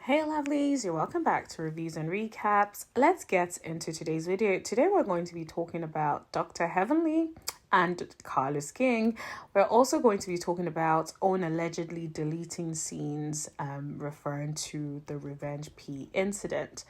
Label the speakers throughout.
Speaker 1: Hey lovelies, you're welcome back to Reviews and Recaps. Let's get into today's video. Today we're going to be talking about Drheavenly and carlosking. We're also going to be talking about Own allegedly deleting scenes referring to the Revenge P incident.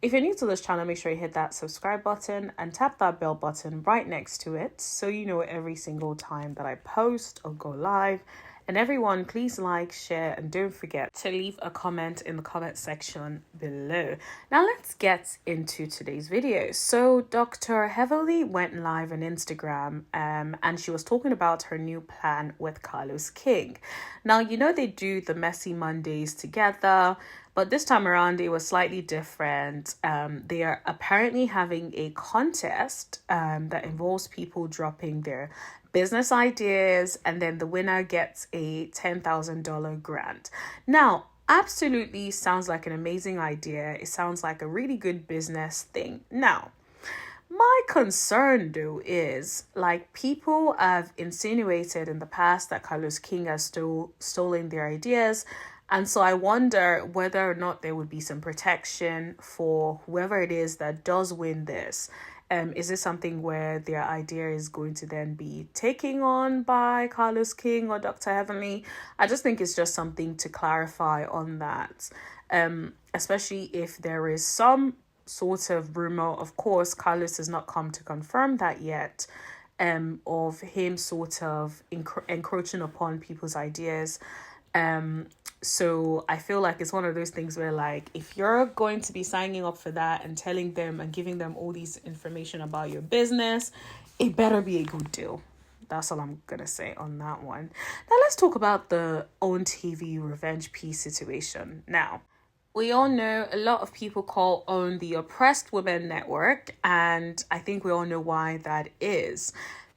Speaker 1: If you're new to this channel, make sure you hit that subscribe button and tap that bell button right next to it so you know every single time that I post or go live. And everyone, please like, share, and don't forget to leave a comment in the comment section below. Now let's get into today's video. So Drheavenly went live on Instagram and she was talking about her new plan with carlosking. Now, you know they do the Messy Mondays together, but this time around it was slightly different. They are apparently having a contest that involves people dropping their business ideas, and then the winner gets a $10,000 grant. Now, absolutely sounds like an amazing idea. It sounds like a really good business thing. Now, my concern though is, like, people have insinuated in the past that carlosking has stolen their ideas. And so I wonder whether or not there would be some protection for whoever it is that does win this. Is this something where their idea is going to then be taken on by carlosking or Drheavenly? I just think it's just something to clarify on that. Especially if there is some sort of rumor. Of course, Carlos has not come to confirm that yet, of him sort of encroaching upon people's ideas. So I feel like it's one of those things where, like, if you're going to be signing up for that and telling them and giving them all these information about your business, it better be a good deal. That's all I'm gonna say on that one. Now let's talk about the Own TV Revenge P situation. Now, we all know a lot of people call Own the oppressed women network, and I think we all know why that is.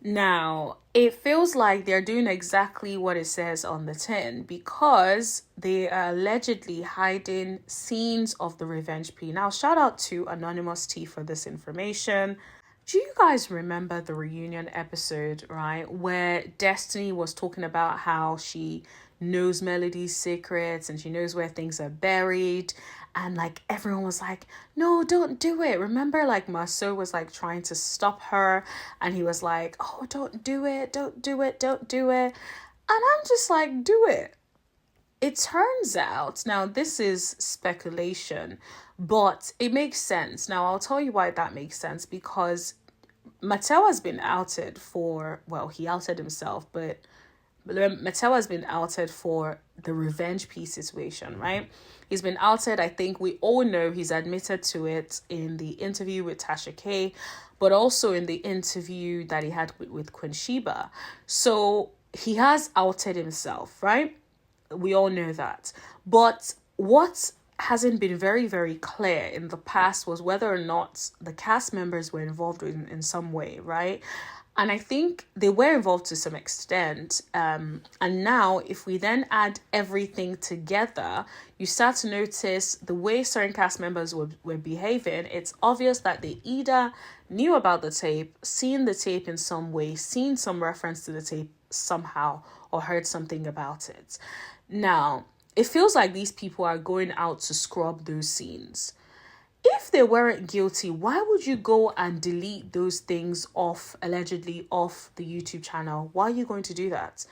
Speaker 1: Now, it feels like they're doing exactly what it says on the tin, because they are allegedly hiding scenes of the Revenge P. Now, shout out to Anonymous T for this information. Do you guys remember the reunion episode, right, where Destiny was talking about how she knows Melody's secrets and she knows where things are buried, and like everyone was like, no, don't do it. Remember, like, Marceau was like trying to stop her and he was like, oh, don't do it, don't do it, don't do it. And I'm just like, do it. It turns out, now this is speculation, but it makes sense. Now I'll tell you why that makes sense, because Martell has been outed for, well, he outed himself, but Martell has been outed for the Revenge P situation, right? He's been outed. I think we all know he's admitted to it in the interview with Tasha K, but also in the interview that he had with Queen Sheba. So he has outed himself, right? We all know that. But what hasn't been very, very clear in the past was whether or not the cast members were involved in some way, right? And I think they were involved to some extent. And now, if we then add everything together, you start to notice the way certain cast members were behaving. It's obvious that they either knew about the tape, seen the tape in some way, seen some reference to the tape somehow, or heard something about it. Now, it feels like these people are going out to scrub those scenes. If they weren't guilty, why would you go and delete those things allegedly off the YouTube channel? Why are you going to do that?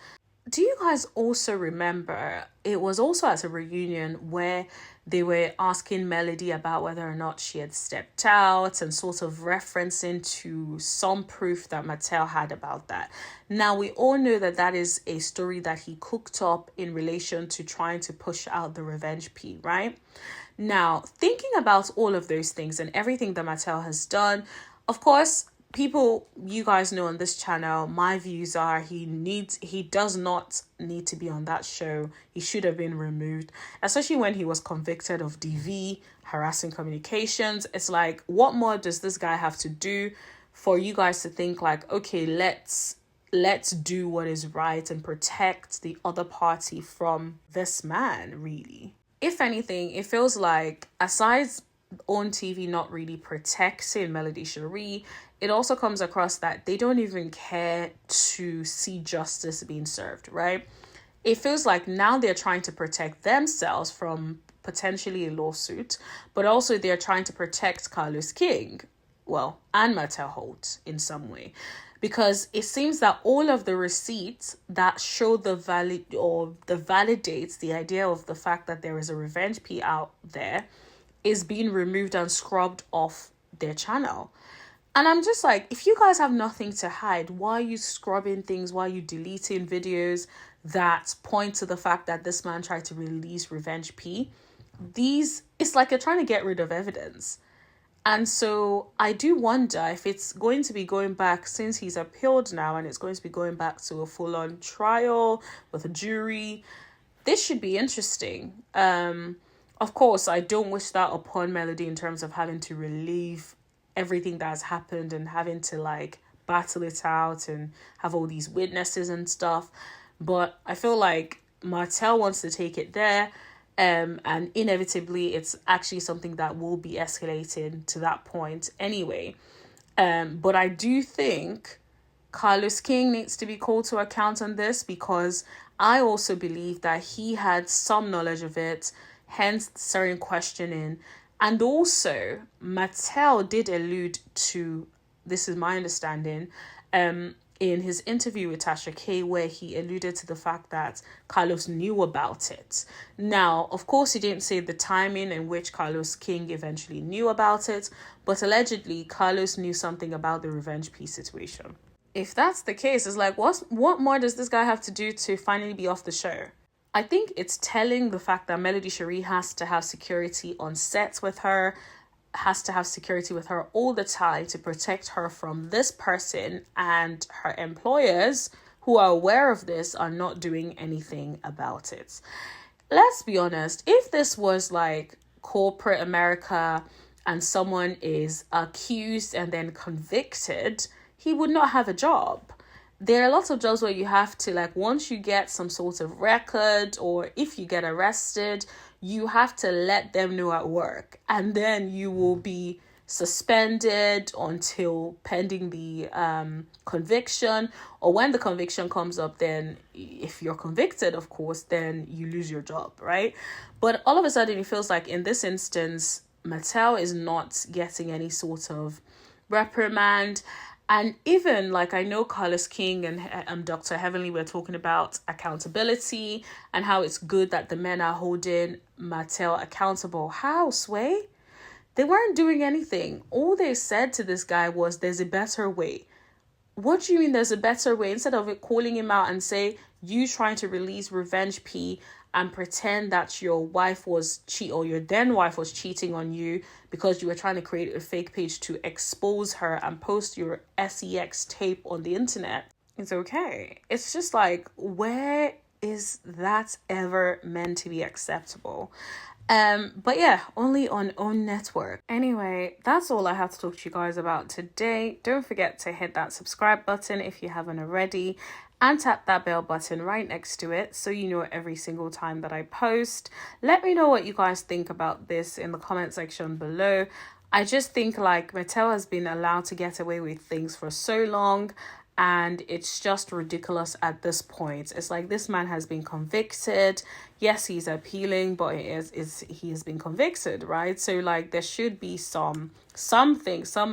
Speaker 1: Do you guys also remember, it was also at a reunion where they were asking Melody about whether or not she had stepped out and sort of referencing to some proof that Martell had about that. Now, we all know that that is a story that he cooked up in relation to trying to push out the Revenge P, right? Now, thinking about all of those things and everything that Martell has done, of course, people, you guys know on this channel, my views are he does not need to be on that show. He should have been removed, especially when he was convicted of DV, harassing communications. It's like, what more does this guy have to do for you guys to think like, okay, let's do what is right and protect the other party from this man, really? If anything, it feels like, aside Own TV not really protecting melodyholt, it also comes across that they don't even care to see justice being served, right? It feels like now they're trying to protect themselves from potentially a lawsuit, but also they're trying to protect Carlosking, well, and Martell Holt in some way. Because it seems that all of the receipts that show the validates the idea of the fact that there is a revenge P out there is being removed and scrubbed off their channel. And I'm just like, if you guys have nothing to hide, why are you scrubbing things? Why are you deleting videos that point to the fact that this man tried to release revenge P? It's like you're trying to get rid of evidence. And so I do wonder if it's going to be going back, since he's appealed now and it's going to be going back to a full-on trial with a jury. This should be interesting. Of course, I don't wish that upon Melody in terms of having to relieve everything that has happened and having to like battle it out and have all these witnesses and stuff. But I feel like Martell wants to take it there. And inevitably it's actually something that will be escalated to that point anyway. But I do think Carlosking needs to be called to account on this, because I also believe that he had some knowledge of it, hence certain questioning. And also Martell did allude to, this is my understanding, in his interview with Tasha K, where he alluded to the fact that Carlos knew about it. Now, of course, he didn't say the timing in which Carlosking eventually knew about it, but allegedly Carlos knew something about the revenge P situation. If that's the case, it's like, what more does this guy have to do to finally be off the show? I think it's telling the fact that Melody Cherie has to have security on set with her, has to have security with her all the time to protect her from this person, and her employers who are aware of this are not doing anything about it. Let's be honest, if this was like corporate America and someone is accused and then convicted, he would not have a job. There are lots of jobs where you have to, like, once you get some sort of record, or if you get arrested, you have to let them know at work, and then you will be suspended until pending the conviction, or when the conviction comes up, then if you're convicted, of course, then you lose your job, right? But all of a sudden it feels like in this instance Martell is not getting any sort of reprimand. And even, like, I know Carlosking and Dr. Heavenly were talking about accountability and how it's good that the men are holding Martell accountable. How, Sway? They weren't doing anything. All they said to this guy was, there's a better way. What do you mean there's a better way? Instead of it calling him out and say, you trying to release revenge P and pretend that your wife was or your then wife was cheating on you because you were trying to create a fake page to expose her and post your sex tape on the internet. It's okay. It's just like, where is that ever meant to be acceptable? But yeah, only on OWN Network. Anyway, that's all I have to talk to you guys about today. Don't forget to hit that subscribe button if you haven't already, and tap that bell button right next to it so you know every single time that I post. Let me know what you guys think about this in the comment section below. I just think, like, Martell has been allowed to get away with things for so long, and it's just ridiculous at this point. It's like, this man has been convicted. Yes, he's appealing, but he has been convicted, right? So, like, there should be some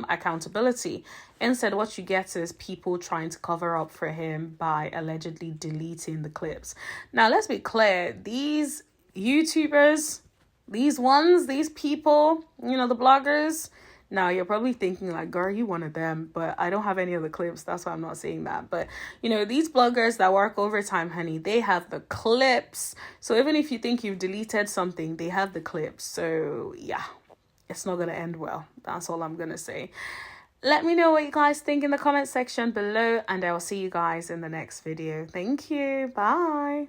Speaker 1: accountability. Instead, what you get is people trying to cover up for him by allegedly deleting the clips. Now, let's be clear. These YouTubers, these people, you know, the bloggers. Now, you're probably thinking like, girl, you one of them, but I don't have any of the clips. That's why I'm not saying that. But, you know, these bloggers that work overtime, honey, they have the clips. So even if you think you've deleted something, they have the clips. So, yeah, it's not going to end well. That's all I'm going to say. Let me know what you guys think in the comment section below, and I will see you guys in the next video. Thank you. Bye.